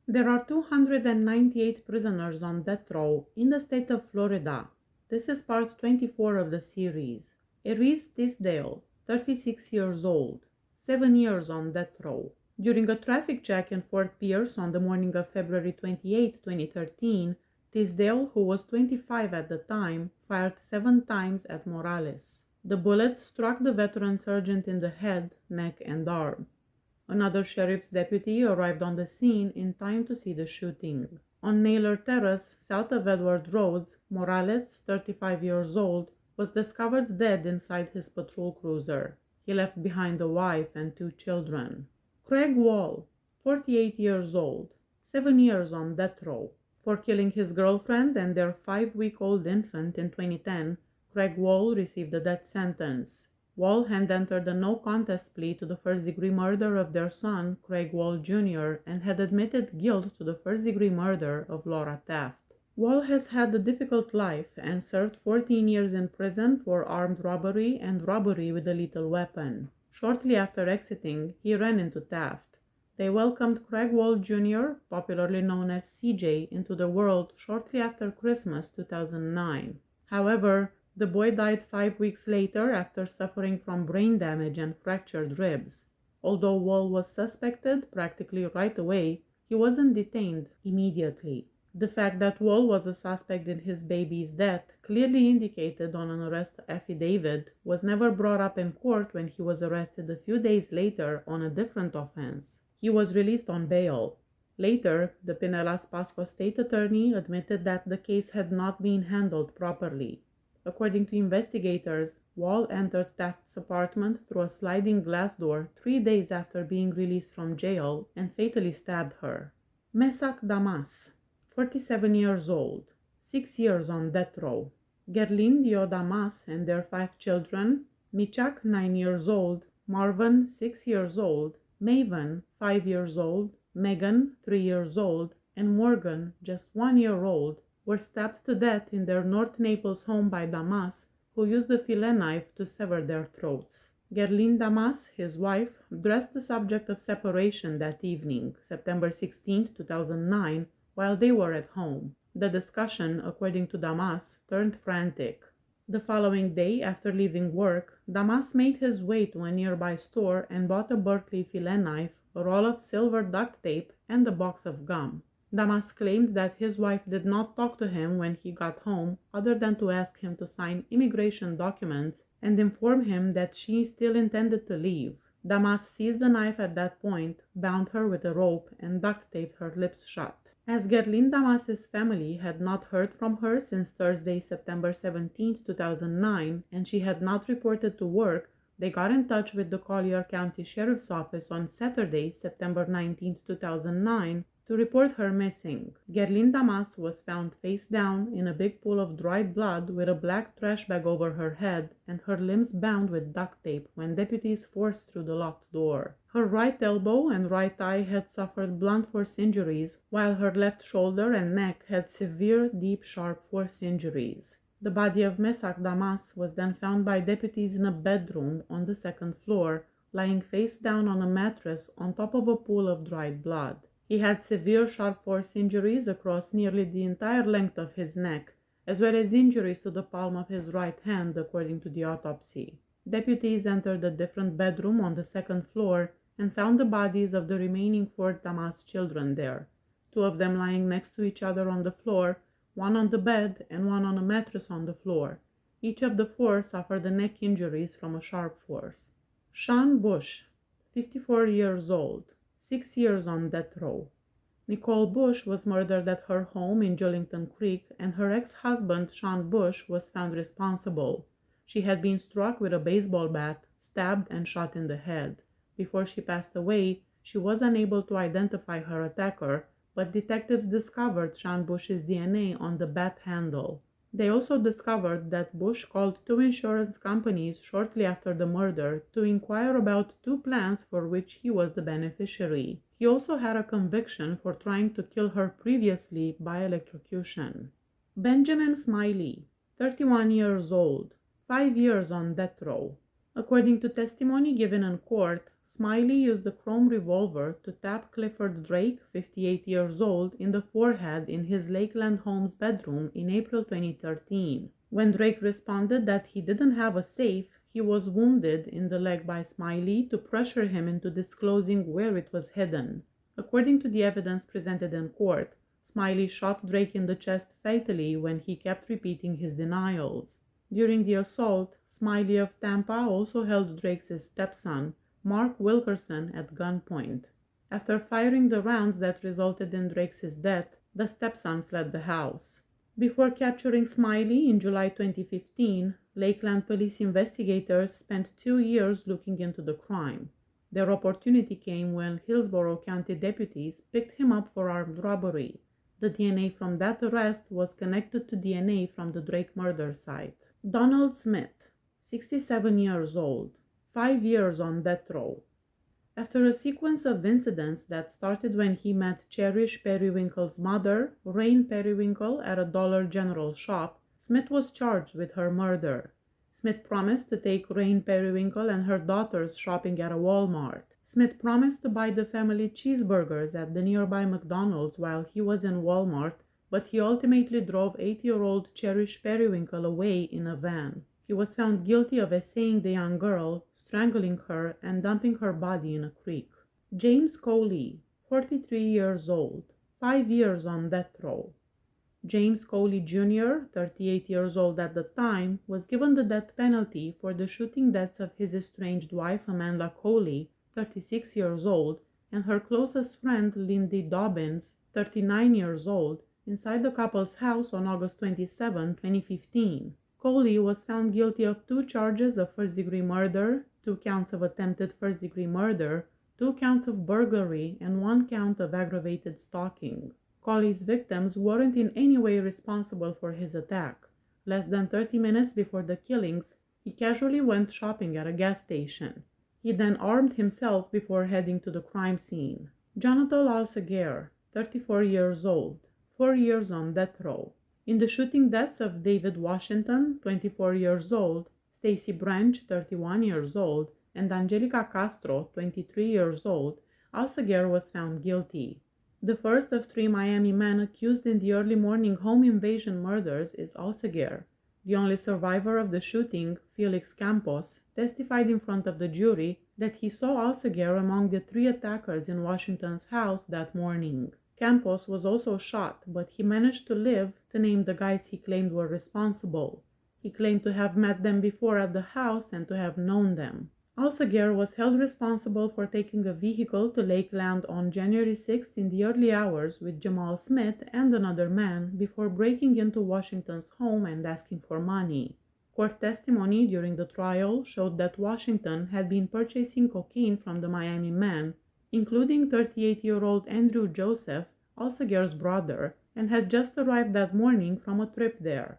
There are 298 prisoners on death row in the state of Florida. This is part 24 of the series. Eris Tisdale, 36 years old, 7 years on death row. During a traffic check in Fort Pierce on the morning of February 28, 2013, Tisdale, who was 25 at the time, fired 7 times at Morales. The bullets struck the veteran sergeant in the head, neck, and arm. Another sheriff's deputy arrived on the scene in time to see the shooting. On Naylor Terrace, south of Edward Roads, Morales, 35 years old, was discovered dead inside his patrol cruiser. He left behind a wife and 2 children. Craig Wall, 48 years old, 7 years on death row. For killing his girlfriend and their 5-week-old infant in 2010, Craig Wall received a death sentence. Wall had entered a no-contest plea to the first-degree murder of their son, Craig Wall Jr., and had admitted guilt to the first-degree murder of Laura Taft. Wall has had a difficult life and served 14 years in prison for armed robbery and robbery with a lethal weapon. Shortly after exiting, he ran into Taft. They welcomed Craig Wall Jr., popularly known as CJ, into the world shortly after Christmas 2009. However, the boy died 5 weeks later after suffering from brain damage and fractured ribs. Although Wall was suspected practically right away, he wasn't detained immediately. The fact that Wall was a suspect in his baby's death, clearly indicated on an arrest affidavit, was never brought up in court when he was arrested a few days later on a different offense. He was released on bail. Later, the Pinellas Pasco state attorney admitted that the case had not been handled properly. According to investigators, Wall entered Taft's apartment through a sliding glass door 3 days after being released from jail and fatally stabbed her. Mesak Damas, 47 years old, 6 years on death row. Gerlin Dio Damas and their 5 children, Michak, 9 years old, Marvin, 6 years old, Maven, 5 years old, Megan, 3 years old, and Morgan, just 1 year old, were stabbed to death in their North Naples home by Damas, who used a fillet knife to sever their throats. Gerlin Damas, his wife, dressed the subject of separation that evening, September 16, 2009, while they were at home. The discussion, according to Damas, turned frantic. The following day, after leaving work, Damas made his way to a nearby store and bought a Berkeley fillet knife, a roll of silver duct tape, and a box of gum. Damas claimed that his wife did not talk to him when he got home other than to ask him to sign immigration documents and inform him that she still intended to leave. Damas seized the knife at that point, bound her with a rope, and duct-taped her lips shut. As Gerlin Damas's family had not heard from her since Thursday, September 17, 2009, and she had not reported to work, they got in touch with the Collier County Sheriff's Office on Saturday, September 19, 2009, to report her missing. Gerlin Damas was found face down in a big pool of dried blood with a black trash bag over her head and her limbs bound with duct tape when deputies forced through the locked door. Her right elbow and right eye had suffered blunt force injuries, while her left shoulder and neck had severe, deep, sharp force injuries. The body of Mesak Damas was then found by deputies in a bedroom on the 2nd floor, lying face down on a mattress on top of a pool of dried blood. He had severe sharp force injuries across nearly the entire length of his neck, as well as injuries to the palm of his right hand, according to the autopsy. Deputies entered a different bedroom on the 2nd floor and found the bodies of the remaining 4 Damas children there, 2 of them lying next to each other on the floor, 1 on the bed and 1 on a mattress on the floor. Each of the 4 suffered neck injuries from a sharp force. Sean Bush, 54 years old, 6 years on death row. Nicole Bush was murdered at her home in Jolington Creek, and her ex-husband, Sean Bush, was found responsible. She had been struck with a baseball bat, stabbed, and shot in the head. Before she passed away, she was unable to identify her attacker, but detectives discovered Sean Bush's DNA on the bat handle. They also discovered that Bush called 2 insurance companies shortly after the murder to inquire about 2 plans for which he was the beneficiary. He also had a conviction for trying to kill her previously by electrocution. Benjamin Smiley, 31 years old, 5 years on death row. According to testimony given in court, Smiley used a chrome revolver to tap Clifford Drake, 58 years old, in the forehead in his Lakeland home's bedroom in April 2013. When Drake responded that he didn't have a safe, he was wounded in the leg by Smiley to pressure him into disclosing where it was hidden. According to the evidence presented in court, Smiley shot Drake in the chest fatally when he kept repeating his denials. During the assault, Smiley of Tampa also held Drake's stepson, Mark Wilkerson, at gunpoint. After firing the rounds that resulted in Drake's death, the stepson fled the house. Before capturing Smiley in July 2015, Lakeland police investigators spent 2 years looking into the crime. Their opportunity came when Hillsborough County deputies picked him up for armed robbery. The DNA from that arrest was connected to DNA from the Drake murder site. Donald Smith, 67 years old, 5 years on death row. After a sequence of incidents that started when he met Cherish Periwinkle's mother, Rain Periwinkle, at a Dollar General shop, Smith was charged with her murder. Smith promised to take Rain Periwinkle and her daughters shopping at a Walmart. Smith promised to buy the family cheeseburgers at the nearby McDonald's while he was in Walmart, but he ultimately drove 8-year-old Cherish Periwinkle away in a van. He was found guilty of essaying the young girl, strangling her, and dumping her body in a creek. James Coley, 43 years old, 5 years on death row. James Coley Jr., 38 years old at the time, was given the death penalty for the shooting deaths of his estranged wife Amanda Coley, 36 years old, and her closest friend Lindy Dobbins, 39 years old, inside the couple's house on August 27, 2015. Coley was found guilty of 2 charges of first-degree murder, 2 counts of attempted first-degree murder, 2 counts of burglary, and 1 count of aggravated stalking. Coley's victims weren't in any way responsible for his attack. Less than 30 minutes before the killings, he casually went shopping at a gas station. He then armed himself before heading to the crime scene. Jonathan Alsager, 34 years old, 4 years on death row. In the shooting deaths of David Washington, 24 years old, Stacy Branch, 31 years old, and Angelica Castro, 23 years old, Alsager was found guilty. The first of 3 Miami men accused in the early morning home invasion murders is Alsager. The only survivor of the shooting, Felix Campos, testified in front of the jury that he saw Alsager among the 3 attackers in Washington's house that morning. Campos was also shot, but he managed to live to name the guys he claimed were responsible. He claimed to have met them before at the house and to have known them. Alsager was held responsible for taking a vehicle to Lakeland on January 6 in the early hours with Jamal Smith and another man before breaking into Washington's home and asking for money. Court testimony during the trial showed that Washington had been purchasing cocaine from the Miami men, including 38-year-old Andrew Joseph, Alsager's brother, and had just arrived that morning from a trip there.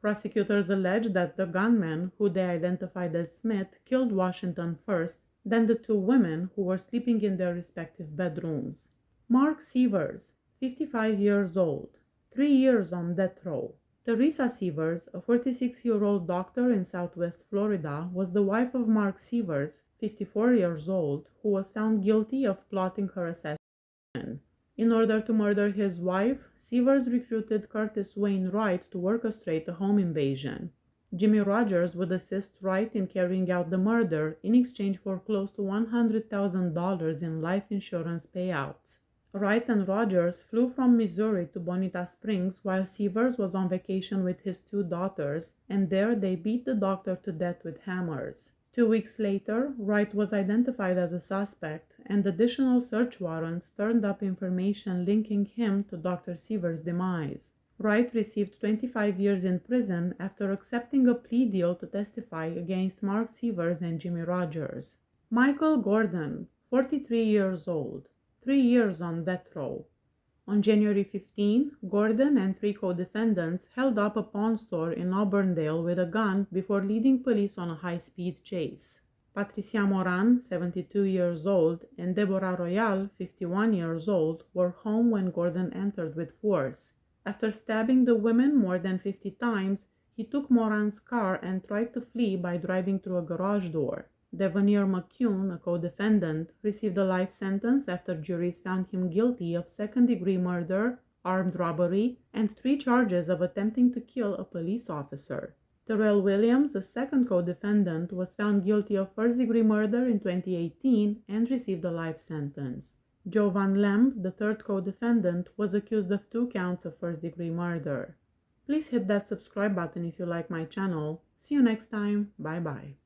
Prosecutors alleged that the gunman, who they identified as Smith, killed Washington first, then the 2 women who were sleeping in their respective bedrooms. Mark Severs, 55 years old, 3 years on death row. Teresa Severs, a 46-year-old doctor in Southwest Florida, was the wife of Mark Severs, 54 years old, who was found guilty of plotting her assassination. In order to murder his wife, Severs recruited Curtis Wayne Wright to orchestrate a home invasion. Jimmy Rogers would assist Wright in carrying out the murder in exchange for close to $100,000 in life insurance payouts. Wright and Rogers flew from Missouri to Bonita Springs while Severs was on vacation with his 2 daughters, and there they beat the doctor to death with hammers. 2 weeks later, Wright was identified as a suspect, and additional search warrants turned up information linking him to Dr. Severs' demise. Wright received 25 years in prison after accepting a plea deal to testify against Mark Severs and Jimmy Rogers. Michael Gordon, 43 years old, 3 years on death row. On January 15, Gordon and 3 co-defendants held up a pawn store in Auburndale with a gun before leading police on a high-speed chase. Patricia Moran, 72 years old, and Deborah Royal, 51 years old, were home when Gordon entered with force. After stabbing the women more than 50 times, he took Moran's car and tried to flee by driving through a garage door. Devonier McCune, a co-defendant, received a life sentence after juries found him guilty of second-degree murder, armed robbery, and 3 charges of attempting to kill a police officer. Terrell Williams, a second co-defendant, was found guilty of first-degree murder in 2018 and received a life sentence. Joe Van Lamb, the third co-defendant, was accused of 2 counts of first-degree murder. Please hit that subscribe button if you like my channel. See you next time. Bye bye.